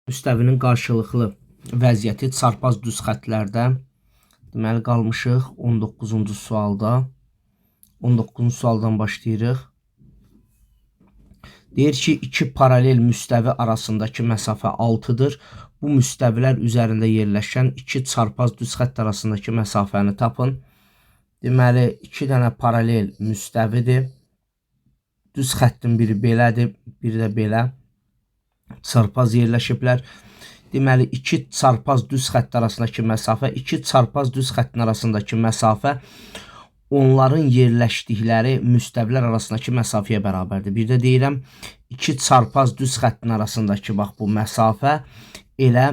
Müstəvinin qarşılıqlı vəziyyəti çarpaz düz xətlərdə. Deməli qalmışıq 19-cu sualda. 19-cu sualdan başlayırıq. Deyir ki, iki paralel müstəvi arasındakı məsafə 6-dır. Bu müstəvilər üzərində yerləşən iki çarpaz düz xətt arasındakı məsafəni tapın. Deməli, iki dənə paralel müstəvidir. Düz xəttin biri belədir, biri də belə. Çarpaz yerləşiblər. Deməli, iki çarpaz düz xətt arasındakı məsafə, iki çarpaz düz xəttin arasındakı məsafə onların yerləşdikləri müstəvilər arasındakı məsafəyə bərabərdir. Bir də deyirəm, iki çarpaz düz xəttin arasındakı bax bu məsafə elə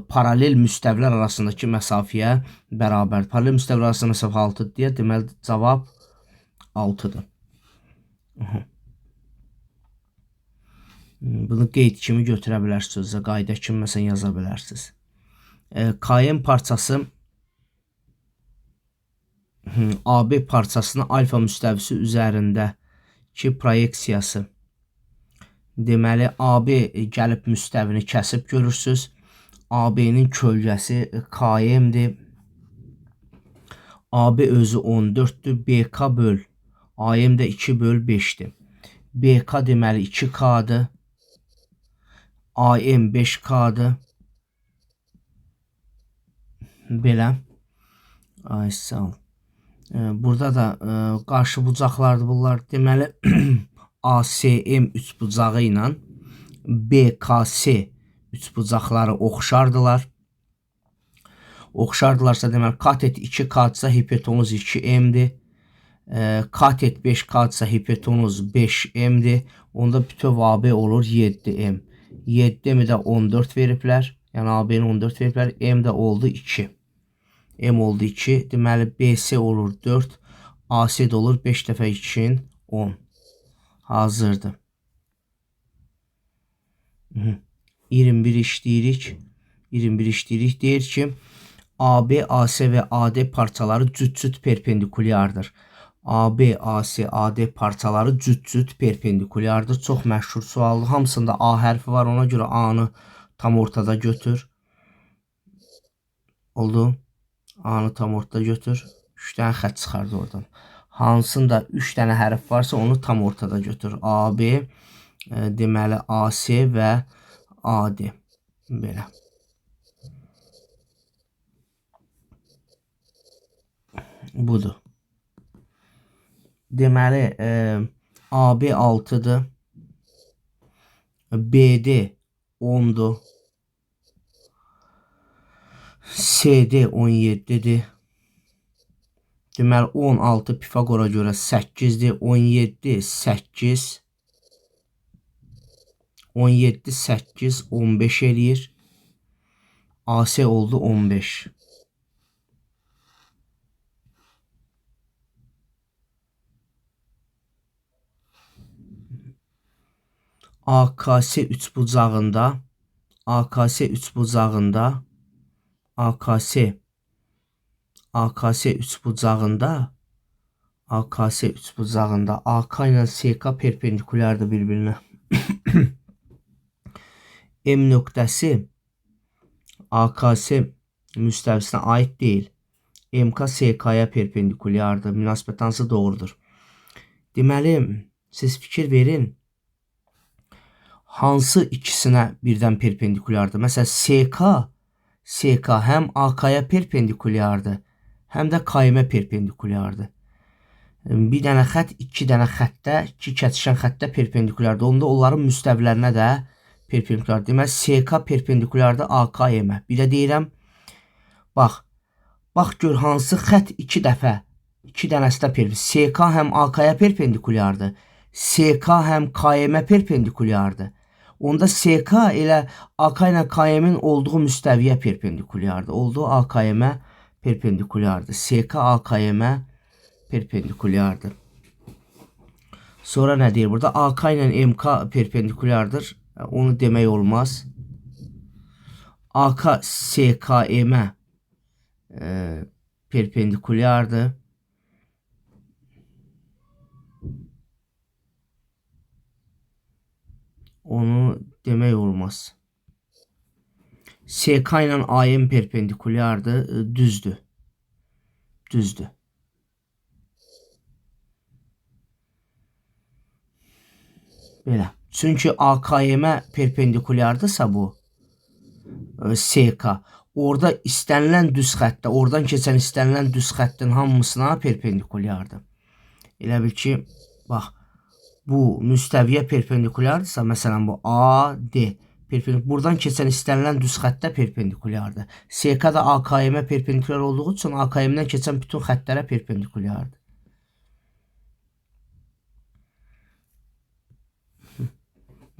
paralel müstəvilər arasındakı məsafəyə bərabərdir. Paralel müstəvilər arasında məsafə 6-dır deyə, deməli cavab 6-dır. Bunu qeyd kimi götürə bilərsiniz, qayda kimi məsələn yaza bilərsiniz. KM parçası AB parçasının alfa müstəvisi üzərindəki proyeksiyası. Deməli, AB gəlib müstəvini kəsib görürsünüz. AB-nin kölgəsi KM-dir. AB özü 14-dür. BK böl AM də 2 böl 5-dir. BK deməli 2K-dır. AM 5K-dır. Belə. Ay sağ ol. Burada da qarşı bucaqlardır bunlar. Deməli ASM üçbucağı ilə BKS üçbucaqları oxşardılar. Oxşardılarsa deməli katet 2K-dsa hipotenuz 2M-dir. Katet 5K-dsa hipotenuz 5M-dir. Onda bütöv AB olur 7M. 7M də 14 veriblər. Yəni AB-ni 14 veriblər. M də oldu 2. M oldu 2. Deməli BC olur 4. AC də olur 5 dəfə 2-nin 10. Hazırdır. 21 işləyirik. 21 işləyirik. Deyir ki, AB, AC və AD parçaları cüt-cüt perpendikulyardır. AB, AC, AD parçaları cüt-cüt perpendikulyardır. Çox məşhur sualdır. Hamısında A hərfi var. Ona görə A-nı tam ortada götür. Oldu. A-nı tam ortada götür. 3 dənə xət çıxardı oradan. Hansında 3 dənə hərf varsa onu tam ortada götür. AB, deməli AC və AD. Belə. Budur. Deməli, AB 6-dır. BD 10-dur. CD 17-dir. Deməli, 16 Pifagora görə 8-dir. 17, 8. 17, 8, 15 eləyir. AC oldu 15. AKS üçbucağında AKS üçbucağında AKS üçbucağında AKS üçbucağında AK ilə SK perpendikulyardır bir-birinə. M nöqtəsi AKS müstəvisinə aid deyil. MK SK-ya perpendikulyardır. Münasibət hansı doğrudur? Deməli, siz fikir verin. Hansı ikisinə birdən perpendikulyardır? Məsələn, SK həm AK-ya perpendikulyardır, həm də KM-ə perpendikulyardır. Bir dənə xət, iki dənə xəttə, iki kəsişən xəttə perpendikulyardır. Onda onların müstəvilərinə də perpendikulyardır. Deməli, SK perpendikulyardır AK-Mə. Bir də deyirəm, bax gör hansı xət iki dəfə, iki dənəsi də perpendikulyardır. SK həm AK-ya perpendikulyardır, SK həm KM-ə perpendikulyardır. Onda SK elə AK ilə KM-in olduğu müstəviyə perpendikulyardır. Olduğu AKM-ə perpendikulyardır. SK AKM-ə perpendikulyardır. Sonra nə deyir burada? AK ilə MK perpendikulyardır. Onu demək olmaz. AK SKM-ə perpendikulyardır. Onu demək olmaz. SK ilə AM perpendikulyardır. Düzdür. Düzdür. Belə. Çünki AKM-ə perpendikulyardırsa bu SK. Orada istənilən düz xəttdə, oradan keçən istənilən düz xəttin hamısına perpendikulyardır. Elə bil ki, bax, bu müstəviyə perpendikulyardırsa, məsələn bu AD buradan keçən istənilən düz xəttə perpendikulyardır. SK da AKM-ə perpendikulyar olduğu üçün AKM-dən keçən bütün xəttlərə perpendikulyardır.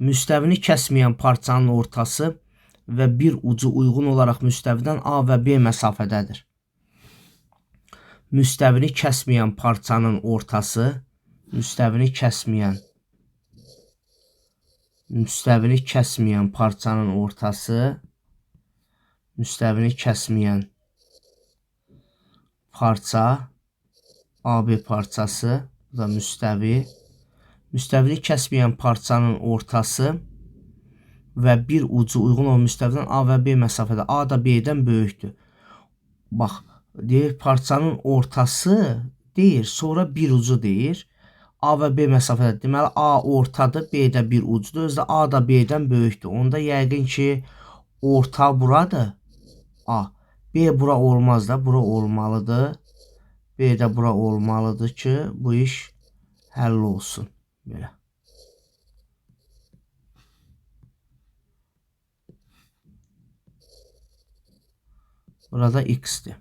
Müstəvini kəsməyən parçanın ortası və bir ucu uyğun olaraq müstəvidən A və B məsafədədir. Müstəvini kəsməyən parçanın ortası, müstəvini kəsməyən parçanın ortası, müstəvini kəsməyən parça, AB parçası, bu da müstəvi. Müstəvini kəsməyən parçanın ortası və bir ucu uyğun olan müstəvidən A və B məsafədə. A da B-dən böyükdür. Bax, deyir parçanın ortası deyir, sonra bir ucu deyir. A və B məsafədə. Deməli A ortadır, B də bir ucudur. Özdə A da B-dən böyükdür. Onda yəqin ki, orta buradır. A. B bura olmaz da, bura olmalıdır. B də bura olmalıdır ki, bu iş həll olsun. Belə. Burada X-dir.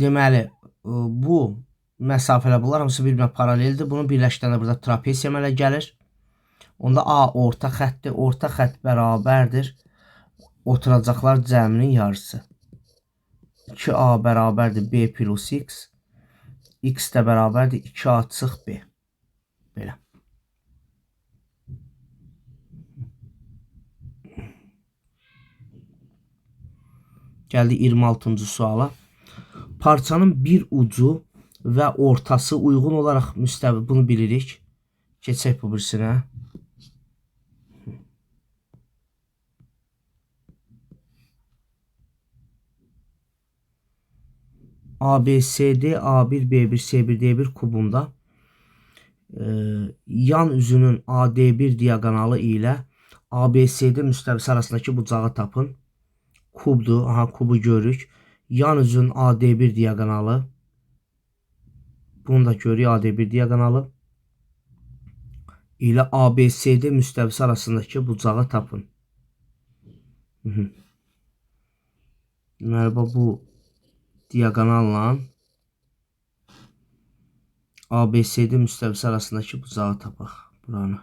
Deməli, bu məsafələr bunlar hamısı bir-birinə paraleldir. Bunu birləşdirəndə burada trapesiya əmələ gəlir. Onda A orta xəttdir. Orta xətt bərabərdir oturacaqlar cəminin yarısı. 2A bərabərdir B plus X. X də bərabərdir 2A çıx B. Belə. Gəldi 26-cı suala. Parçanın bir ucu və ortası uyğun olaraq müstəvi, bunu bilirik. Keçək bu birisinə. ABCD A1 B1 C1 D1 kubunda yan üzünün AD1 diaqonalı ilə ABCD müstəvisi arasındakı bucağı tapın. Kubdur. Aha, kubu görürük. Yan üzünün AD1 diaqonalı. Bunu da görürük. AD1 diaqonalı ilə ABCD müstəvisi arasındakı bucağı tapın. Deməli, bu diaqonalla ABCD müstəvisi arasındakı bucağı tapaq. Buranı.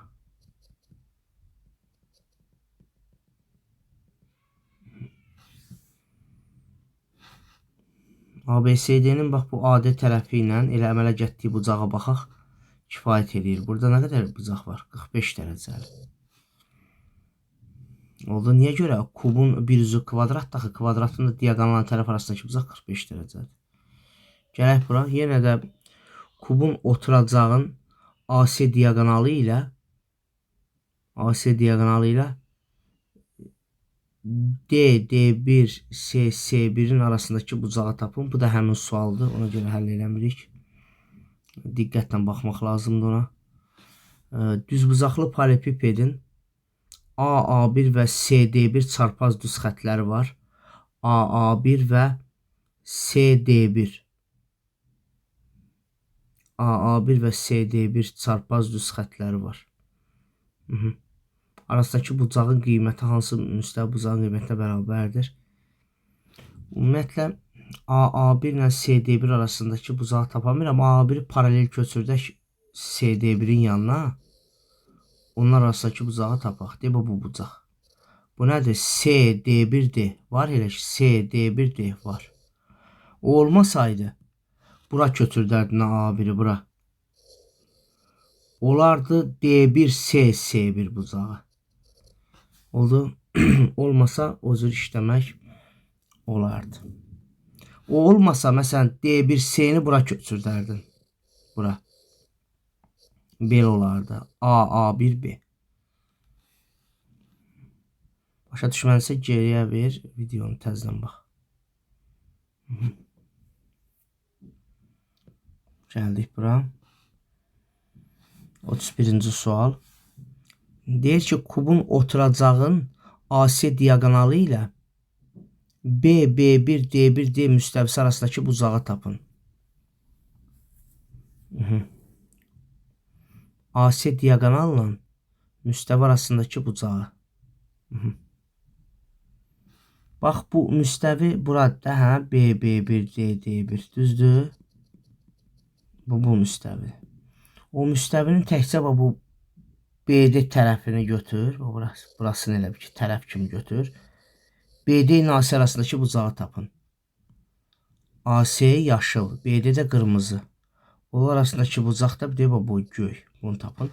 ABCD-nin bax bu AD tərəfi ilə elə əmələ getdiyi bucağa baxaq. Kifayət edir. Burada nə qədər bucaq var? 45 dərəcəli. Oldu. Niyə görə? Kubun bir üzü kvadrat daxı, kvadratın da diaqonal tərəf arasındakı bucaq 45 dərəcədir. Gələk bura. Yenə də kubun oturacağın AC diaqonalı ilə D1, C1-in arasındakı bucağı tapın. Bu da həmin sualdır. Ona görə həll eləmirik. Diqqətlə baxmaq lazımdır ona. Düzbucaqlı paralelipipedin AA1 və CD1 çarpaz düz xətləri var. AA1 və CD1. AA1 və CD1 çarpaz düz xətləri var. Arasındakı bucağın qiyməti hansı müstəvi bucağın qiymətinə bərabərdir? Ümumiyyətlə, AA1 ilə CD1 arasındakı bucağı tapamıram. AA1'i paralel köçürdək CD1'in yanına. Onlar arasındakı bucağı tapaq. Deyib bu bucaq. Bu nədir? CD1D. Var elə ki, CD1D var. O olmasaydı, bura köçürdərdi AA1'i bura. Olardı D1C C1 bucağı. Oldu. Olmasa o cür işləmək olardı. O olmasa məsələn D1C-ni bura köçürdərdin. Bura. Belə olardı. A1B. Başa düşmənsə geriyə ver, videonu təzədən bax. Gəldik bura. 31-ci sual. Deyir ki, kubun oturacağın AC diaqonalı ilə B1, D1, D müstəvisi arasındakı bucağı tapın. AC diaqonalla müstəvi arasındakı bucağı. Bax, bu müstəvi burada, hə, B1, D1, düzdür? Bu müstəvi. O müstəvinin təkcə bu BD tərəfini götür. Burasını elə bir ki, tərəf kimi götür. BD ilə AC arasındakı bucağı tapın. AC yaşıl, BD də qırmızı. Onlar arasındakı bucaq da bir də bu göy. Bunu tapın.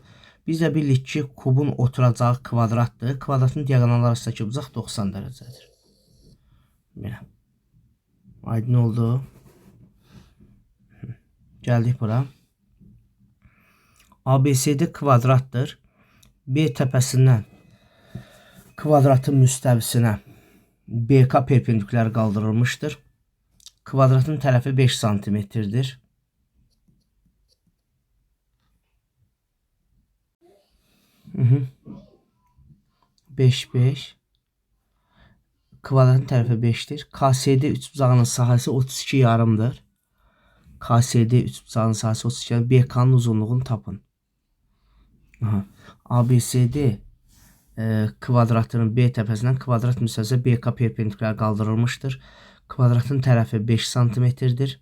Biz də bilirik ki, kubun oturacağı kvadratdır. Kvadratın diaqonalı arasındakı bucaq 90 dərəcədir. Belə. Aydın oldu. Gəldik bura. ABCD kvadratdır. B təpəsindən kvadratın müstəvisinə BK perpendikulyar qaldırılmışdır. Kvadratın tərəfi 5 santimetrdir. Beş. Kvadratın tərəfi 5'dir. KSD üçbucağının sahəsi 32 yarımdır. KSD üçbucağının sahəsi 32 yarım. BK'nın uzunluğunu tapın. ABCD kvadratının B təpəsindən kvadrat müstəvisinə BK perpendikulyar qaldırılmışdır. Kvadratın tərəfi 5 santimetrdir.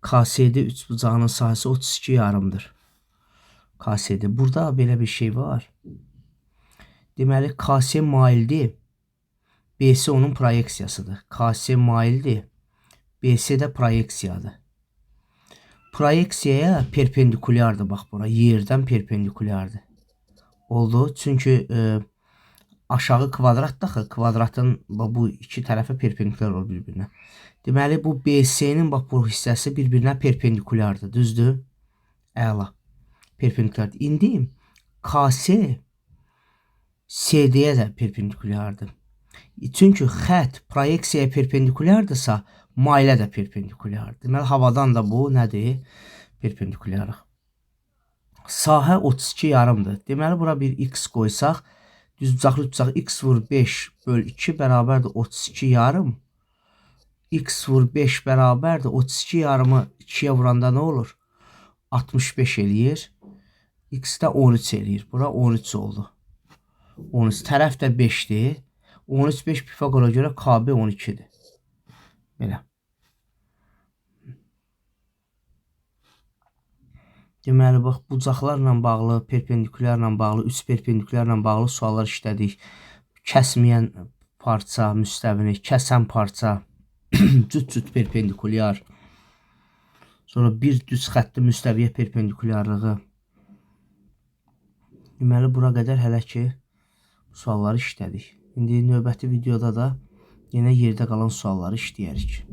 KSD üçbucağının sahəsi 32 yarımdır. KSD. Burada belə bir şey var. Deməli, KS maildir. BC onun proyeksiyasıdır. KS maildir. BC də proyeksiyadır. Proyeksiyaya perpendikulyardır. Bax, bura yerdən perpendikulyardır. Oldu. Çünki aşağı kvadrat daxı. Kvadratın bu iki tərəfə perpendikulyar olur bir-birinə. Deməli, bu BC-nin bax bu hissəsi bir-birinə perpendikulyardır. Düzdür? Əla. Perpendikulyardır. İndi KS CD-yə də perpendikulyardır. Çünki xət proyeksiyaya perpendikulyardırsa, mailə də perpendikulyardır. Deməli, havadan da bu nədir? Perpendikulyarıq. Sahə 32 yarımdır. Deməli, bura bir x qoysaq, düzbucaqlı tutacaq. X vur 5 böl 2 bərabərdir 32 yarım. X vur 5 bərabərdir 32 yarımı 2'yə vuranda nə olur? 65 eləyir. X də 13 eləyir. Bura 13 oldu. 13. Tərəf də 5'dir. 13, 5 Pifagora görə KB 12'dir. Belə. Deməli, bax, bucaqlarla bağlı, perpendikulyarla bağlı, üç perpendikulyarla bağlı suallar işlədik. Kəsməyən parça müstəvini, kəsən parça, cüt perpendikulyar. Sonra bir düz xətti müstəviyə perpendikulyarlığı. Deməli, bura qədər hələ ki sualları işlədik. İndi növbəti videoda da yenə yerdə qalan sualları işləyərik.